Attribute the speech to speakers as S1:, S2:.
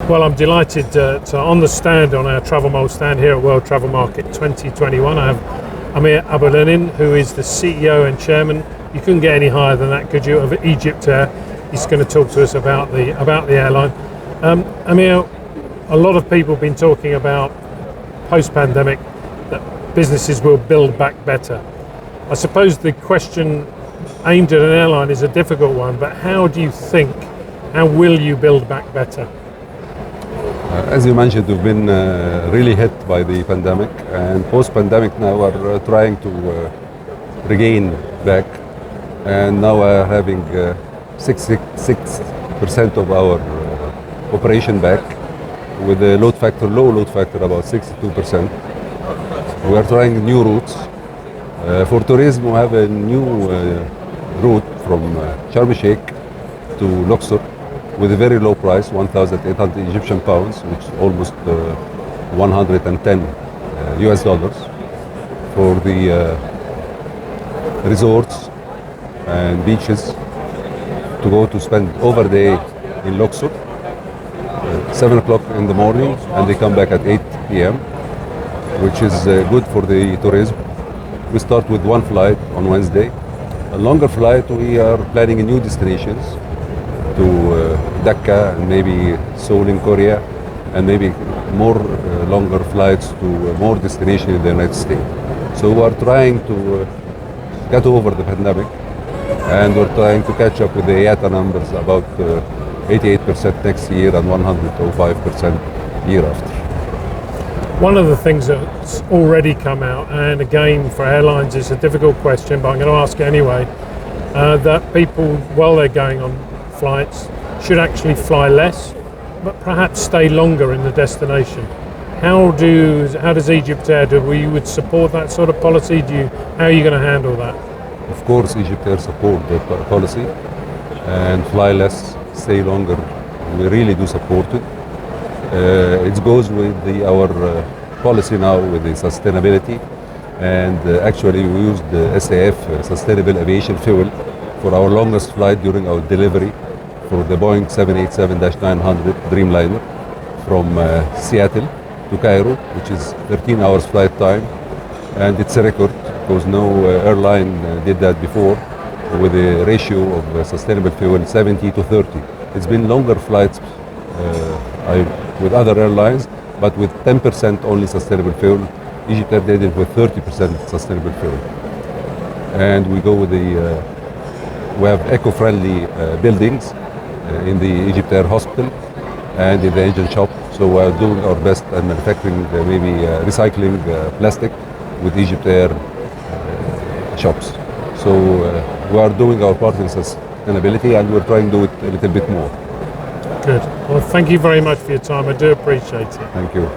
S1: Well, I'm delighted to on the stand, on our Travel Mole stand here at World Travel Market 2021. I have Abuelenein, who is the CEO and chairman. You couldn't get any higher than that, could you, of Egyptair. He's going to talk to us about the airline. Amir, a lot of people have been talking about post-pandemic that businesses will build back better. I suppose the question aimed at an airline is a difficult one, but how will you build back better?
S2: As you mentioned, we've been really hit by the pandemic, and post-pandemic now we're trying to regain back, and now we're having 66% of our operation back, with a low load factor about 62%. We are trying new routes. For tourism, we have a new route from Sharm el-Sheikh to Luxor, with a very low price, 1,800 Egyptian pounds, which is almost 110 US dollars for the resorts and beaches to go to spend over the day in Luxor, 7 o'clock in the morning, and they come back at 8 p.m., which is good for the tourism. We start with one flight on Wednesday. A longer flight, we are planning new destinations to Dhaka and maybe Seoul in Korea, and maybe more longer flights to more destinations in the United States. So we are trying to get over the pandemic, and we're trying to catch up with the IATA numbers, about 88% next year and 105% year after.
S1: One of the things that's already come out, and again for airlines it's a difficult question, but I'm going to ask anyway, that people, while they're going on flights, should actually fly less, but perhaps stay longer in the destination. How does Egyptair do? We would support that sort of policy? How are you going to handle that?
S2: Of course, Egyptair support the policy, and fly less, stay longer. We really do support it. It goes with our policy now with the sustainability, and actually we used the SAF, Sustainable Aviation Fuel, for our longest flight during our delivery for the Boeing 787-900 Dreamliner from Seattle to Cairo, which is 13 hours flight time, and it's a record because no airline did that before, with a ratio of sustainable fuel 70 to 30. It's been longer flights with other airlines, but with 10% only sustainable fuel. Egyptair did it with 30% sustainable fuel. And we go with we have eco-friendly buildings in the Egyptair hospital and in the engine shop. So we are doing our best at manufacturing, maybe recycling plastic with Egyptair shops. So we are doing our part in sustainability, and we're trying to do it a little bit more.
S1: Good. Well, thank you very much for your time. I do appreciate it.
S2: Thank you.